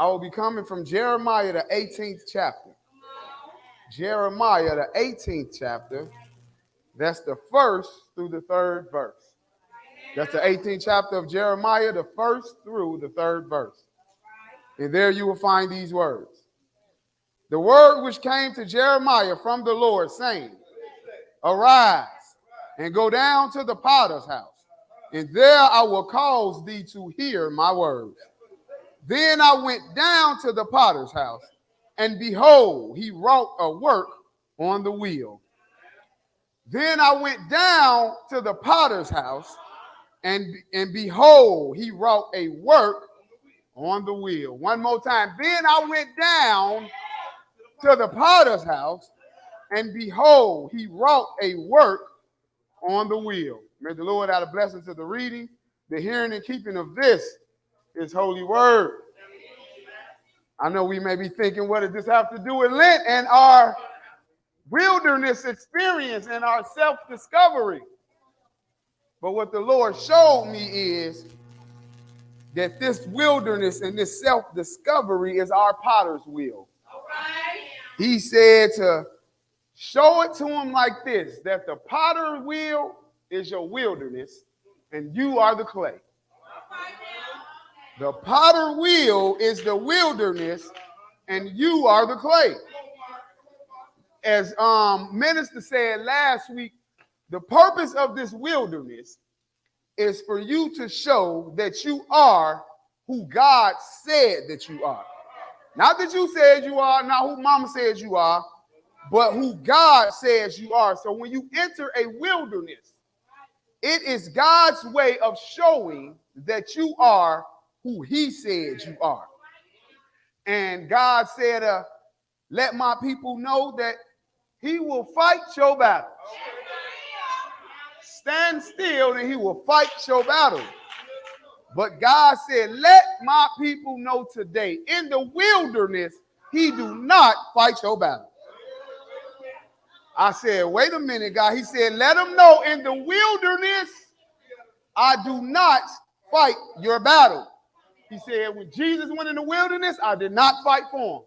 I will be coming from Jeremiah, the 18th chapter. Jeremiah, the 18th chapter. That's the first through the third verse. That's the 18th chapter of Jeremiah, the first through the third verse. And there you will find these words. The word which came to Jeremiah from the Lord, saying, Arise and go down to the potter's house, and there I will cause thee to hear my words. Then I went down to the potter's house, and behold, he wrought a work on the wheel. Then I went down to the potter's house, and behold, he wrought a work on the wheel. One more time. Then I went down to the potter's house, and behold, he wrought a work on the wheel. May the Lord add a blessing to the reading, the hearing, and keeping of this, his holy word. I know we may be thinking, what does this have to do with Lent and our wilderness experience and our self-discovery? But what the Lord showed me is that this wilderness and this self-discovery is our potter's wheel. All right. He said to show it to him like this, that the potter's wheel is your wilderness and you are the clay. The potter's wheel is the wilderness and you are the clay. As minister said last week, the purpose of this wilderness is for you to show that you are who God said that you are. Not that you said you are, not who mama says you are, but who God says you are. So when you enter a wilderness, it is God's way of showing that you are who he said you are. And God said, let my people know that he will fight your battle. Stand still and he will fight your battle. But God said, let my people know today, in the wilderness, he do not fight your battle. I said, wait a minute, God. He said, let them know in the wilderness, I do not fight your battle. He said, when Jesus went in the wilderness, I did not fight for him.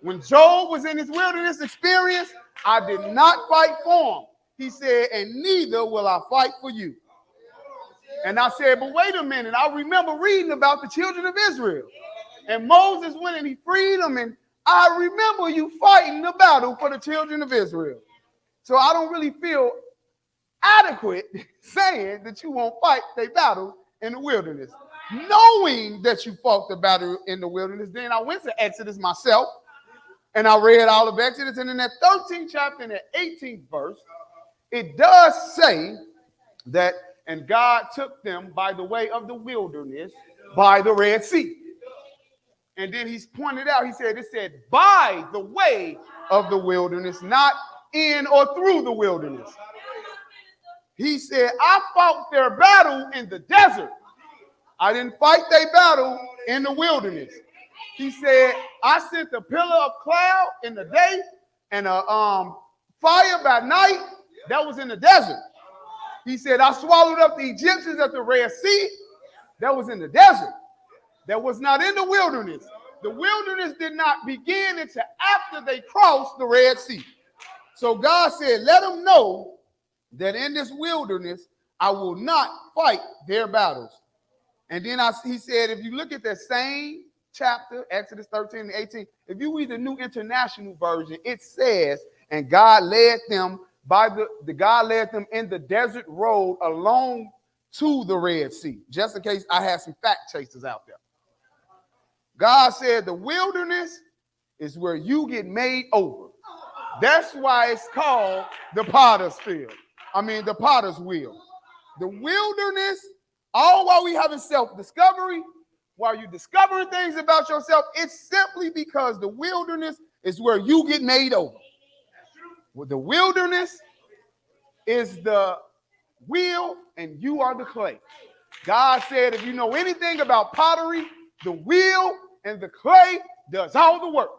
When Job was in his wilderness experience, I did not fight for him. He said, and neither will I fight for you. And I said, but wait a minute. I remember reading about the children of Israel. And Moses went and he freed them. And I remember you fighting the battle for the children of Israel. So I don't really feel adequate saying that you won't fight their battle in the wilderness. Knowing that you fought the battle in the wilderness, then I went to Exodus myself. And I read all of Exodus. And in that 13th chapter and that 18th verse, it does say that, and God took them by the way of the wilderness, by the Red Sea. And then he's pointed out, it said, by the way of the wilderness, not in or through the wilderness. He said, I fought their battle in the desert. I didn't fight their battle in the wilderness. He said, I sent a pillar of cloud in the day and a fire by night. That was in the desert. He said, I swallowed up the Egyptians at the Red Sea. That was in the desert. That was not in the wilderness. The wilderness did not begin until after they crossed the Red Sea. So God said, let them know that in this wilderness, I will not fight their battles. And then he said, if you look at that same chapter, Exodus 13 and 18, if you read the New International Version, it says, and God led them God led them in the desert road along to the Red Sea. Just in case I had some fact chasers out there. God said the wilderness is where you get made over. That's why it's called the potter's field. The potter's wheel. The wilderness, all while we having self-discovery, while you're discovering things about yourself, it's simply because the wilderness is where you get made over. Well, the wilderness is the wheel and you are the clay. God said, if you know anything about pottery, the wheel and the clay does all the work.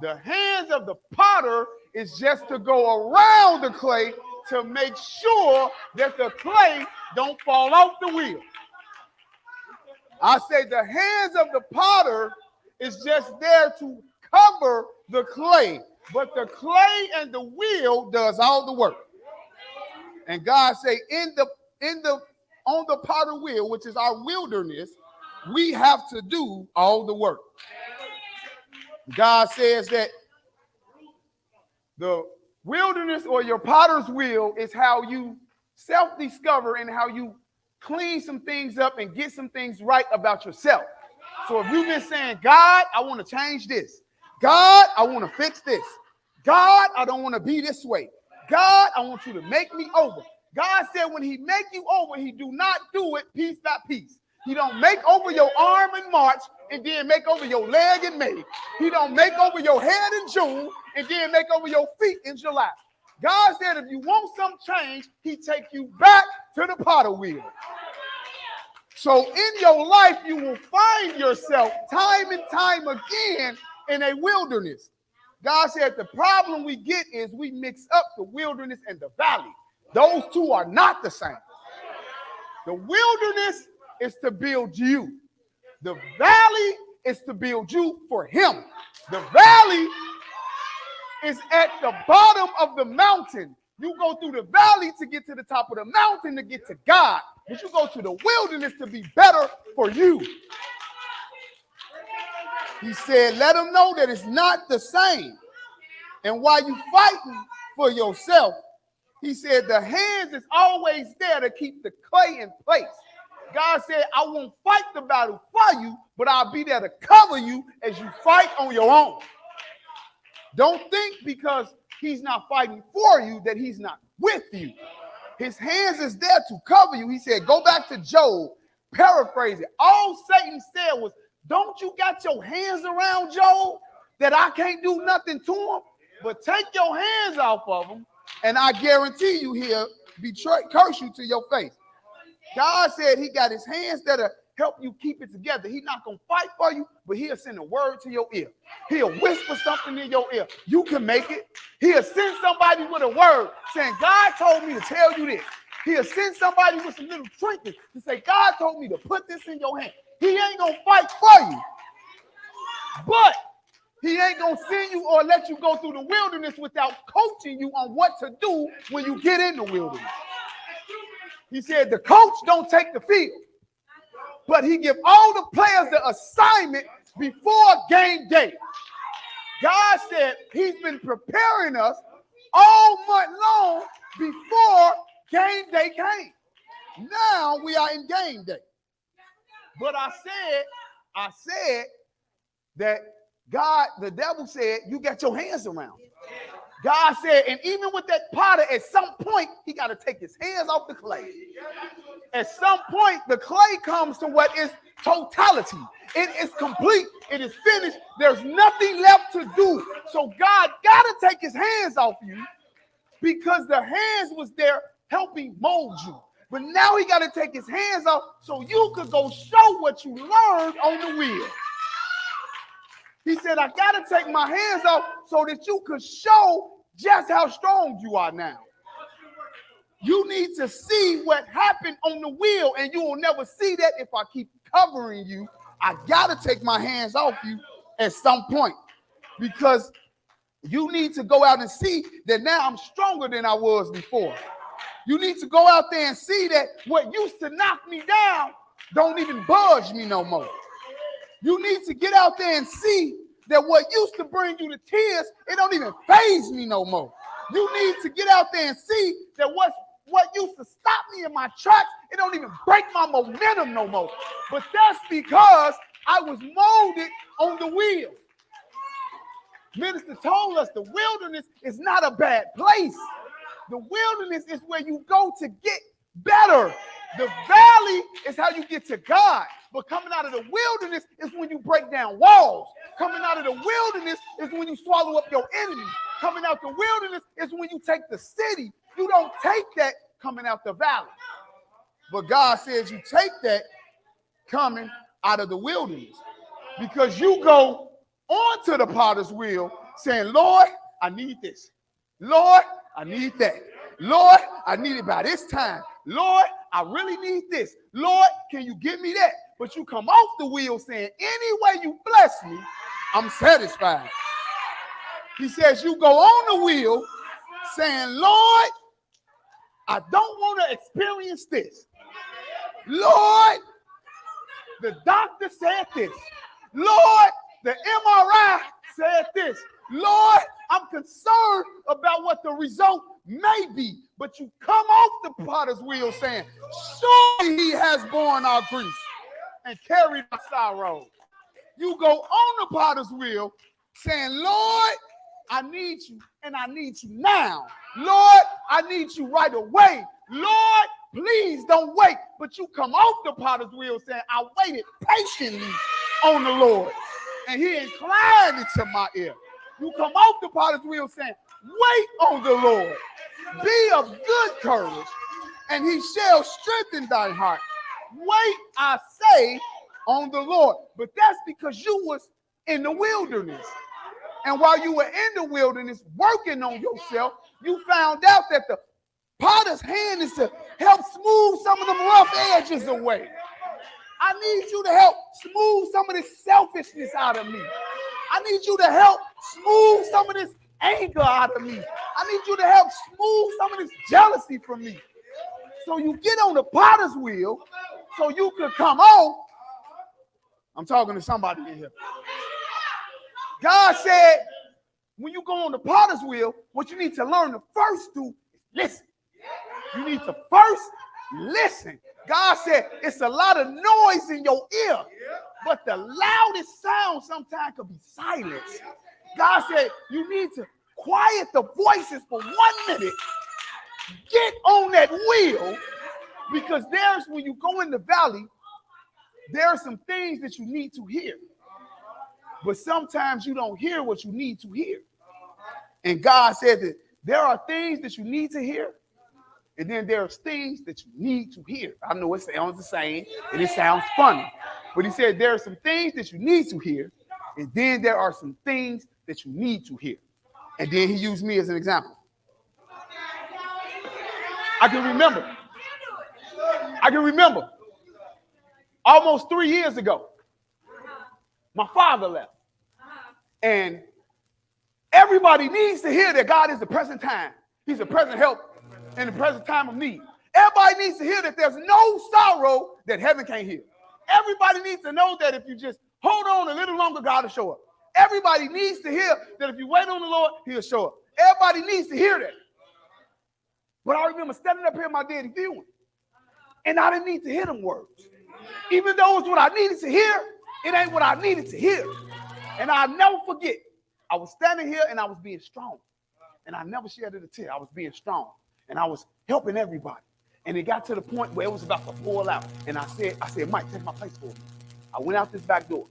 The hands of the potter is just to go around the clay to make sure that the clay don't fall off the wheel. I say the hands of the potter is just there to cover the clay, but the clay and the wheel does all the work. And God say on the potter wheel, which is our wilderness, we have to do all the work. God says that the wilderness or your potter's wheel is how you self-discover and how you clean some things up and get some things right about yourself. So if you've been saying, God, I want to change this. God, I want to fix this. God, I don't want to be this way. God, I want you to make me over. God said when he make you over, he do not do it piece by piece. He don't make over your arm in March and then make over your leg in May. He don't make over your head in June and then make over your feet in July. God said if you want some change, he take you back to the potter wheel. So in your life, you will find yourself time and time again in a wilderness. God said the problem we get is we mix up the wilderness and the valley. Those two are not the same. The wilderness is to build you. The valley is to build you for him. The valley is at the bottom of the mountain. You go through the valley to get to the top of the mountain to get to God. But you go to the wilderness to be better for you. He said, let them know that it's not the same. And while you fighting for yourself, he said the hands is always there to keep the clay in place. God said, I won't fight the battle for you, but I'll be there to cover you as you fight on your own. Don't think because he's not fighting for you that he's not with you. His hands is there to cover you. He said, go back to Job, paraphrase it. All Satan said was, don't you got your hands around Job that I can't do nothing to him? But take your hands off of him, and I guarantee you he'll curse you to your face. God said he got his hands that'll help you keep it together. He's not going to fight for you, but he'll send a word to your ear. He'll whisper something in your ear. You can make it. He'll send somebody with a word saying, God told me to tell you this. He'll send somebody with some little trinkets to say, God told me to put this in your hand. He ain't going to fight for you, but he ain't going to send you or let you go through the wilderness without coaching you on what to do when you get in the wilderness. He said the coach don't take the field, but he give all the players the assignment before game day. God said he's been preparing us all month long before game day came. Now we are in game day. But I said that God, the devil said, you got your hands around. God said, and even with that potter, at some point, he got to take his hands off the clay. At some point, the clay comes to what is totality. It is complete. It is finished. There's nothing left to do. So God got to take his hands off you because the hands was there helping mold you. But now he got to take his hands off so you could go show what you learned on the wheel. He said, I got to take my hands off so that you could show just how strong you are now. You need to see what happened on the wheel, and you will never see that if I keep covering you. I got to take my hands off you at some point because you need to go out and see that now I'm stronger than I was before. You need to go out there and see that what used to knock me down don't even budge me no more. You need to get out there and see that what used to bring you to tears, it don't even faze me no more. You need to get out there and see that what used to stop me in my tracks, it don't even break my momentum no more. But that's because I was molded on the wheel. Minister told us the wilderness is not a bad place. The wilderness is where you go to get better. The valley is how you get to God. But coming out of the wilderness is when you break down walls. Coming out of the wilderness is when you swallow up your enemy. Coming out the wilderness is when you take the city. You don't take that coming out the valley. But God says you take that coming out of the wilderness. Because you go onto the potter's wheel saying, Lord, I need this. Lord, I need that. Lord, I need it by this time. Lord, I really need this. Lord, can you give me that? But you come off the wheel saying, any way you bless me, I'm satisfied. He says you go on the wheel saying, Lord, I don't want to experience this. Lord, the doctor said this. Lord, the MRI said this. Lord, I'm concerned about what the result may be. But you come off the potter's wheel saying, surely he has borne our griefs and carried our sorrow. You go on the potter's wheel saying, Lord, I need you, and I need you now. Lord, I need you right away. Lord, please don't wait. But you come off the potter's wheel saying, I waited patiently on the Lord, and he inclined into my ear. You come off the potter's wheel saying, wait on the Lord. Be of good courage, and he shall strengthen thy heart. Wait, I say, on the Lord. But that's because you was in the wilderness. And while you were in the wilderness working on yourself, you found out that the potter's hand is to help smooth some of them rough edges away. I need you to help smooth some of this selfishness out of me. I need you to help smooth some of this anger out of me. I need you to help smooth some of this jealousy from me. So you get on the potter's wheel so you can come on. I'm talking to somebody in here. God said, when you go on the potter's wheel, what you need to learn to first do is listen. You need to first listen. God said it's a lot of noise in your ear, but the loudest sound sometimes could be silence. God said you need to quiet the voices for 1 minute. Get on that wheel, because when you go in the valley, there are some things that you need to hear. But sometimes you don't hear what you need to hear. And God said that there are things that you need to hear, and then there's things that you need to hear. I know it sounds the same, and it sounds funny. But he said there are some things that you need to hear, and then there are some things that you need to hear. And then he used me as an example. I can remember almost 3 years ago, my father left. And everybody needs to hear that God is the present time. He's a present help in the present time of need. Everybody needs to hear that there's no sorrow that heaven can't heal. Everybody needs to know that if you just hold on a little longer, God will show up. Everybody needs to hear that if you wait on the Lord, he'll show up. Everybody needs to hear that. But I remember standing up here at my daddy viewing, and I didn't need to hear them words. Even though it's what I needed to hear, it ain't what I needed to hear. And I'll never forget, I was standing here and I was being strong. And I never shared it a tear. I was being strong. And I was helping everybody. And it got to the point where it was about to fall out. And I said, Mike, take my place for me. I went out this back door.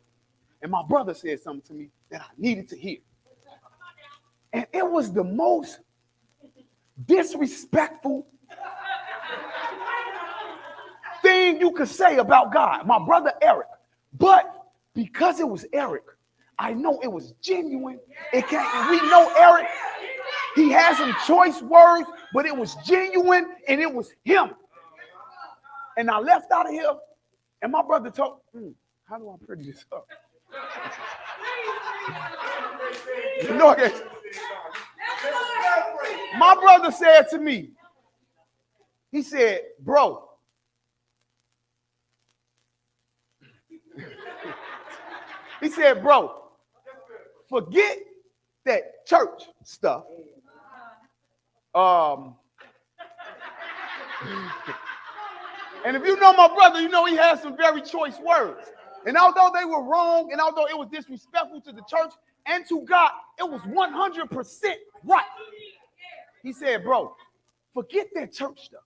And my brother said something to me that I needed to hear. And it was the most disrespectful thing you could say about God. My brother Eric. But because it was Eric, I know it was genuine. We know Eric. He has some choice words, but it was genuine and it was him. And I left out of here, and my brother told, how do I pretty this up? You know, my brother said to me, he said, bro, forget that church stuff. And if you know my brother, you know he has some very choice words. And although they were wrong, and although it was disrespectful to the church and to God, it was 100% right. He said, bro, forget that church stuff.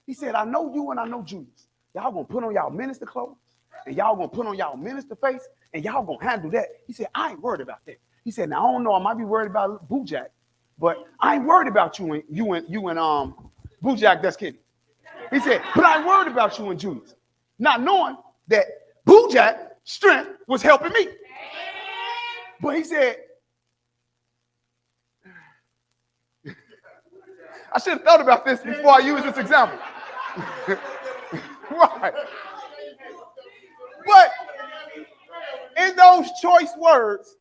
He said, I know you and I know Julius. Y'all gonna put on y'all minister clothes, and y'all gonna put on y'all minister face, and y'all gonna handle that. He said, I ain't worried about that. He said, now I don't know, I might be worried about Bojack, but I ain't worried about you and Bojack, that's kidding. He said, but I ain't worried about you and Julius. Not knowing that Bojack's strength was helping me. But he said, I should have thought about this before I used this example. Right. But in those choice words,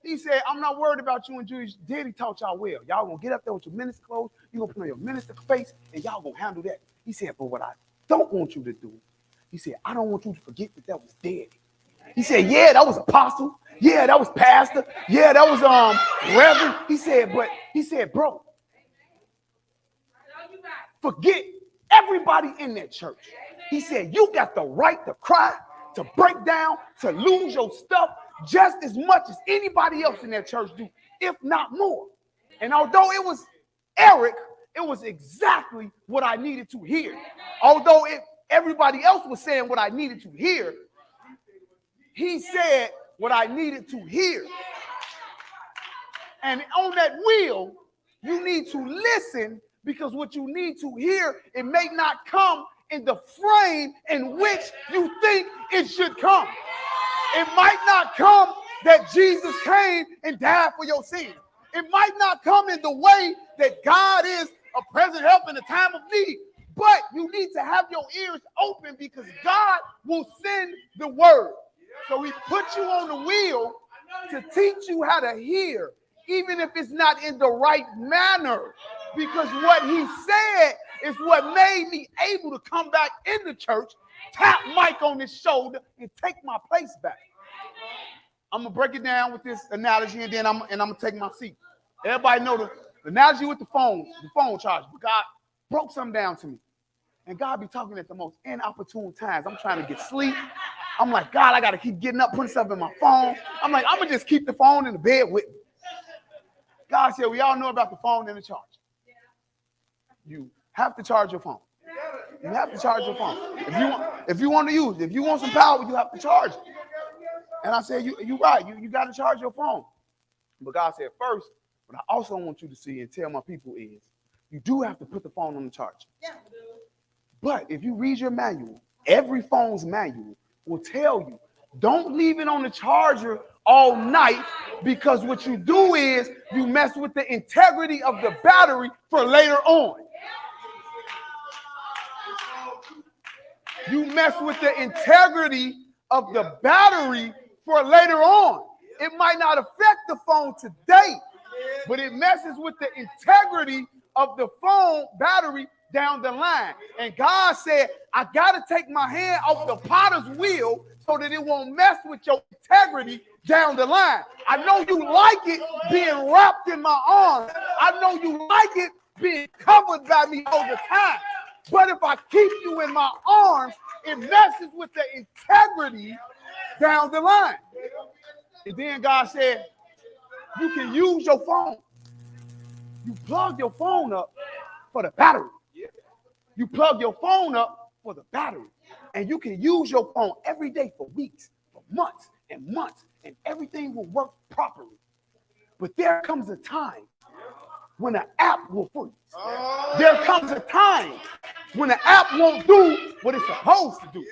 he said, I'm not worried about you and Julius. Daddy taught y'all well. Y'all gonna get up there with your minister clothes, you're gonna put on your minister face, and y'all gonna handle that. He said, but what I don't want you to do, he said, I don't want you to forget that that was Daddy. He said, yeah, that was apostle. Yeah, that was pastor. Yeah, that was reverend. He said, bro, forget everybody in that church. He said, you got the right to cry, to break down, to lose your stuff just as much as anybody else in that church do, if not more. And although it was Eric, it was exactly what I needed to hear. Although everybody else was saying what I needed to hear, he said what I needed to hear. And on that wheel, you need to listen, because what you need to hear, it may not come in the frame in which you think it should come. It might not come that Jesus came and died for your sins. It might not come in the way that God is a present help in the time of need. But you need to have your ears open, because God will send the word. So he put you on the wheel to teach you how to hear, even if it's not in the right manner. Because what he said is what made me able to come back in the church, tap Mike on his shoulder, and take my place back. I'm going to break it down with this analogy, and then I'm going to take my seat. Everybody know the analogy with the phone charge. But God broke something down to me. And God be talking at the most inopportune times. I'm trying to get sleep. I'm like, God, I got to keep getting up, putting stuff in my phone. I'm like, I'm going to just keep the phone in the bed with me. God said, we all know about the phone and the charge. You have to charge your phone. You have to charge your phone. If you want to use it, if you want some power, you have to charge it. And I said, you're right. You got to charge your phone. But God said, first, what I also want you to see and tell my people is, you do have to put the phone on the charger. Yeah. But if you read your manual, every phone's manual will tell you, don't leave it on the charger all night, because what you do is you mess with the integrity of the battery for later on. You mess with the integrity of the battery for later on. It might not affect the phone today, but it messes with the integrity of the phone battery down the line. And God said, I got to take my hand off the potter's wheel so that it won't mess with your integrity down the line. I know you like it being wrapped in my arms. I know you like it being covered by me all the time. But if I keep you in my arms, it messes with the integrity down the line. And then God said, you can use your phone. You plug your phone up for the battery. You plug your phone up for the battery. And you can use your phone every day for weeks, for months, and everything will work properly. But there comes a time when an app will freeze. There comes a time when the app won't do what it's supposed to do.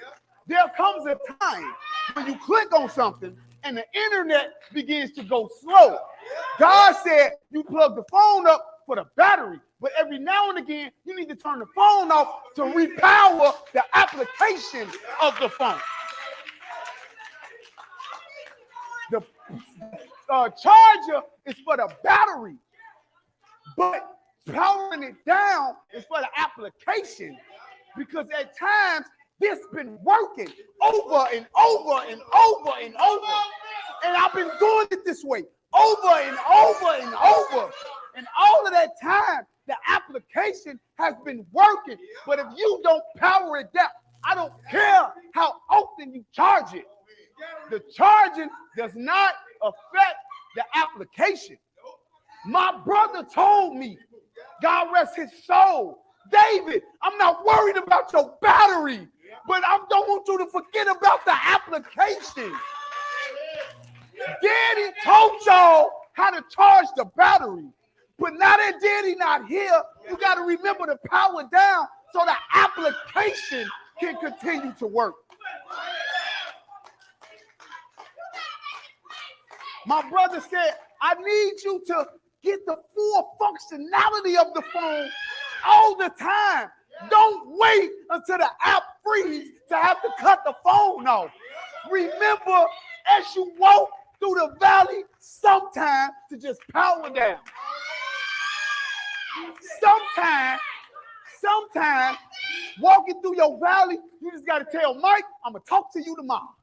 There comes a time when you click on something and the internet begins to go slow. God said you plug the phone up for the battery, but every now and again you need to turn the phone off to repower the application of the phone. The charger is for the battery, but powering it down is for the application, because at times this been working over and over and over and over, and I've been doing it this way over and over and over, and all of that time the application has been working. But if you don't power it down, I don't care how often you charge it, the charging does not affect the application. My brother told me, God rest his soul, David, I'm not worried about your battery, but I don't want you to forget about the application. Daddy told y'all how to charge the battery, but now that Daddy not here, you got to remember to power down so the application can continue to work. My brother said, I need you to get the full functionality of the phone all the time. Don't wait until the app freezes to have to cut the phone off. Remember, as you walk through the valley, sometimes to just power down. Sometimes walking through your valley, you just got to tell Mike, I'm going to talk to you tomorrow.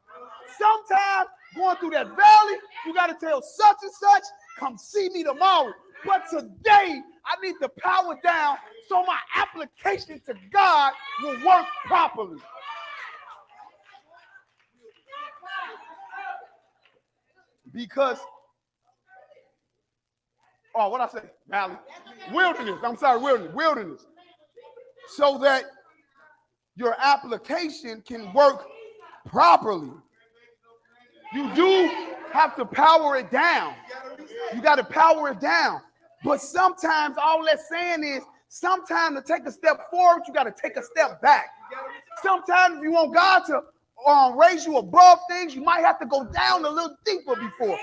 Sometimes going through that valley, you got to tell such and such, come see me tomorrow. But today, I need to power down so my application to God will work properly. Because, what I say? Valley. Wilderness. So that your application can work properly. You do have to power it down. You got to power it down. But sometimes all that's saying is, sometimes to take a step forward, you got to take a step back. Sometimes if you want God to raise you above things, you might have to go down a little deeper before.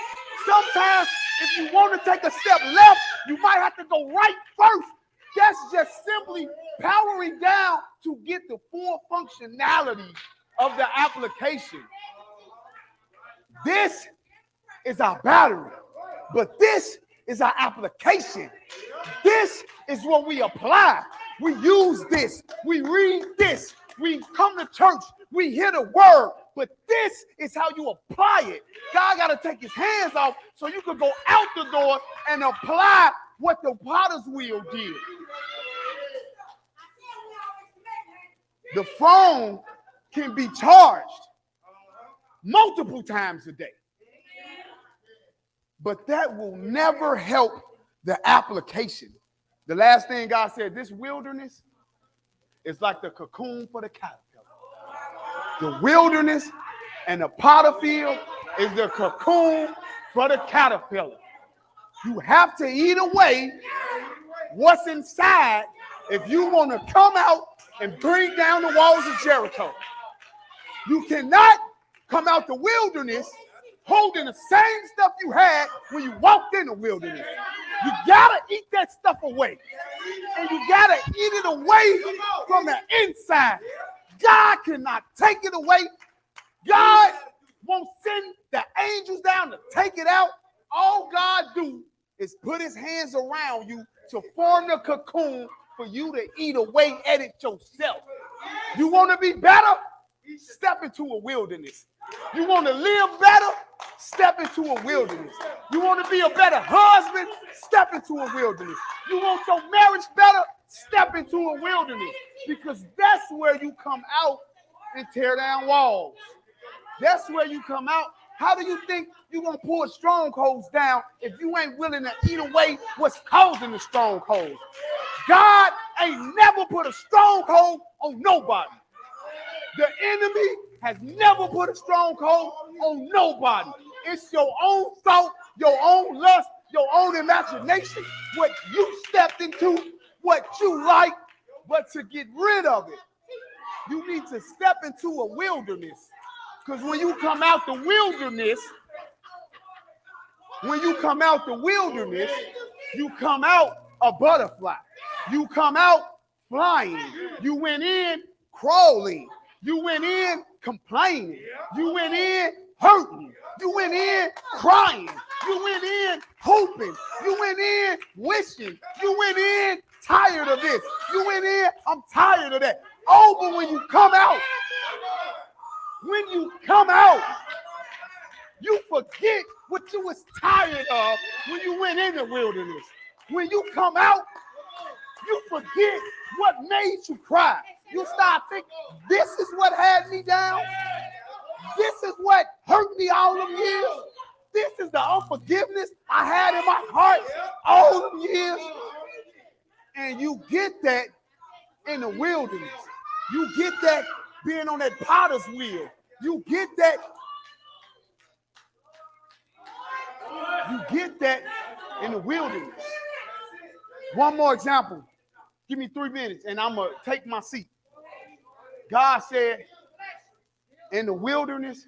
Sometimes if you want to take a step left, you might have to go right first. That's just simply powering down to get the full functionality of the application. This is our battery, but this is our application. This is what we apply. We use this. We read this. We come to church. We hear the word. But this is how you apply it. God got to take his hands off so you can go out the door and apply what the potter's wheel did. The phone can be charged multiple times a day. But that will never help the application. The last thing God said, this wilderness is like the cocoon for the caterpillar. The wilderness and the potter field is the cocoon for the caterpillar. You have to eat away what's inside if you want to come out and bring down the walls of Jericho. You cannot come out the wilderness holding the same stuff you had when you walked in the wilderness. You gotta eat that stuff away. And you gotta eat it away from the inside. God cannot take it away. God won't send the angels down to take it out. All God do is put his hands around you to form the cocoon for you to eat away at it yourself. You want to be better? Step into a wilderness. You want to live better? Step into a wilderness. You want to be a better husband? Step into a wilderness. You want your marriage better? Step into a wilderness. Because that's where you come out and tear down walls. That's where you come out. How do you think you're going to pull strongholds down if you ain't willing to eat away what's causing the strongholds? God ain't never put a stronghold on nobody. The enemy has never put a stronghold on nobody. It's your own thought, your own lust, your own imagination, what you stepped into, what you like, but to get rid of it, you need to step into a wilderness. Because when you come out the wilderness, you come out a butterfly. You come out flying. You went in crawling. You went in complaining. You went in hurting. You went in crying. You went in hoping. You went in wishing. You went in tired of this. You went in, I'm tired of that. Oh, but when you come out, you forget what you was tired of when you went in the wilderness. When you come out, you forget what made you cry. You start thinking, this is what had me down. This is what hurt me all them years. This is the unforgiveness I had in my heart all them years. And you get that in the wilderness. You get that being on that potter's wheel. You get that. You get that in the wilderness. One more example. Give me 3 minutes and I'm going to take my seat. God said, in the wilderness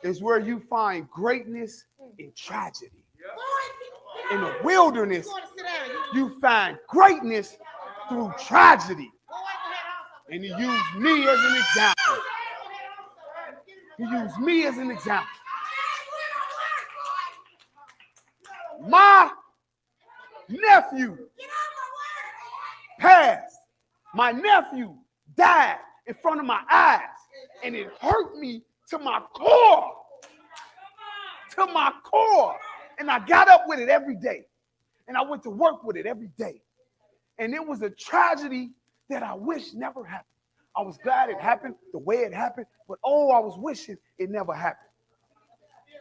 is where you find greatness in tragedy. In the wilderness, you find greatness through tragedy. And he used me as an example. He used me as an example. My nephew passed. My nephew died in front of my eyes, and it hurt me to my core. To my core. And I got up with it every day. And I went to work with it every day. And it was a tragedy that I wish never happened. I was glad it happened the way it happened, but I was wishing it never happened.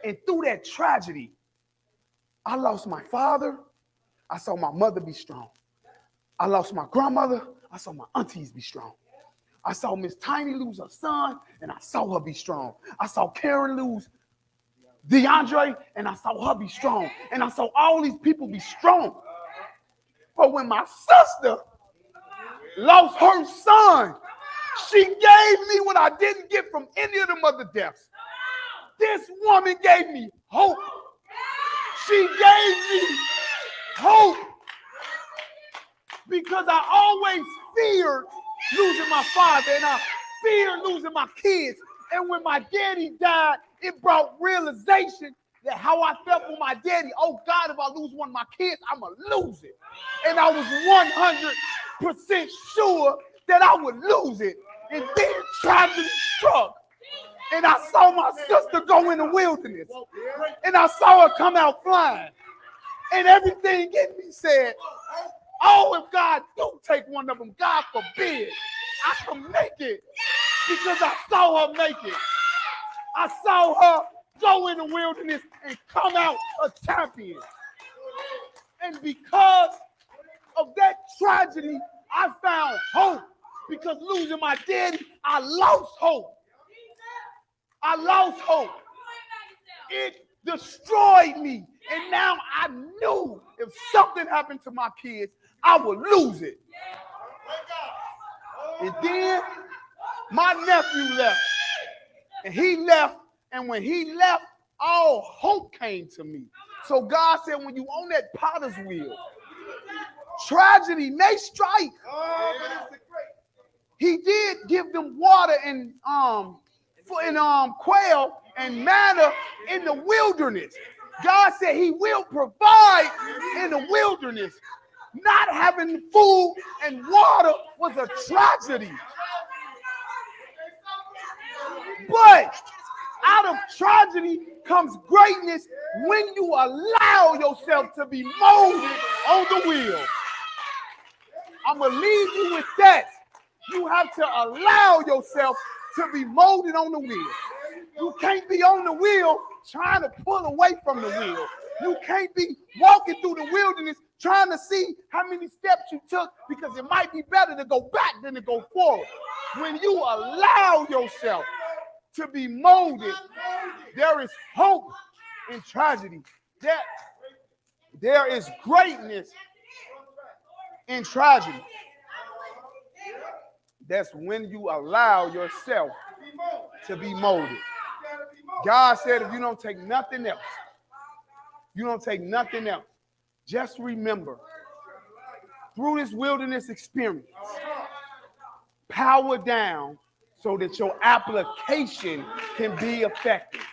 And through that tragedy, I lost my father. I saw my mother be strong. I lost my grandmother. I saw my aunties be strong. I saw Miss Tiny lose her son, and I saw her be strong. I saw Karen lose DeAndre, and I saw her be strong. And I saw all these people be strong. But when my sister lost her son, she gave me what I didn't get from any of the other deaths. This woman gave me hope. She gave me hope. Because I always feared losing my father, and I feared losing my kids. And when my daddy died, it brought realization that how I felt for my daddy. Oh God, if I lose one of my kids, I'm going to lose it. And I was 100% sure that I would lose it. And then tragedy struck. And I saw my sister go in the wilderness. And I saw her come out flying. And everything in me said, oh, if God do take one of them, God forbid, I can make it. Because I saw her make it. I saw her go in the wilderness and come out a champion. And because of that tragedy, I found hope. Because losing my daddy, I lost hope. I lost hope. It destroyed me. And now I knew if something happened to my kids, I would lose it. And then my nephew left. And he left. And when he left, all hope came to me. So God said, when you on that potter's wheel, tragedy may strike. He did give them water and quail and manna in the wilderness. God said he will provide in the wilderness. Not having food and water was a tragedy. But out of tragedy comes greatness when you allow yourself to be molded on the wheel. I'm going to leave you with that. You have to allow yourself to be molded on the wheel. You can't be on the wheel trying to pull away from the wheel. You can't be walking through the wilderness trying to see how many steps you took, because it might be better to go back than to go forward. When you allow yourself to be molded, there is hope in tragedy. There is greatness in tragedy. That's when you allow yourself to be molded. God said if you don't take nothing else, just remember, through this wilderness experience, power down so that your application can be effective.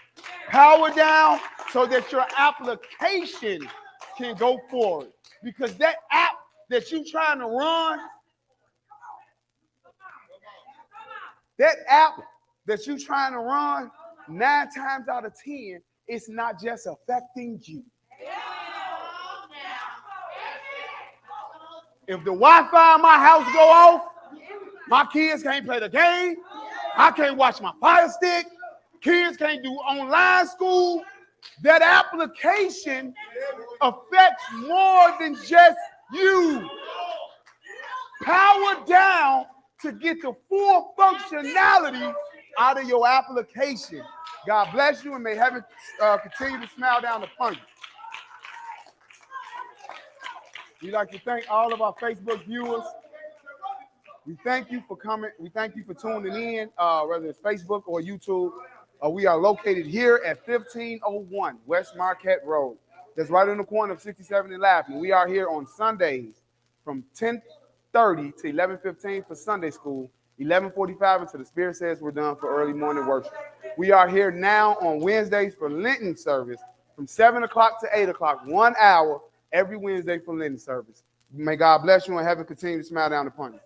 Power down so that your application can go forward. Because that app that you're trying to run, that 9 times out of 10, it's not just affecting you. If the Wi-Fi in my house go off, my kids can't play the game. I can't watch my Fire Stick. Kids can't do online school. That application affects more than just you. Power down to get the full functionality out of your application. God bless you, and may heaven continue to smile down upon you. We'd like to thank all of our Facebook viewers. We thank you for coming. We thank you for tuning in, whether it's Facebook or YouTube. We are located here at 1501 West Marquette Road. That's right in the corner of 67 and Laughing. We are here on Sundays from 10:30 to 11:15 for Sunday school, 11:45 until the Spirit says we're done for early morning worship. We are here now on Wednesdays for Lenten service from 7 o'clock to 8 o'clock, 1 hour every Wednesday for Lenten service. May God bless you and heaven continue to smile down upon you.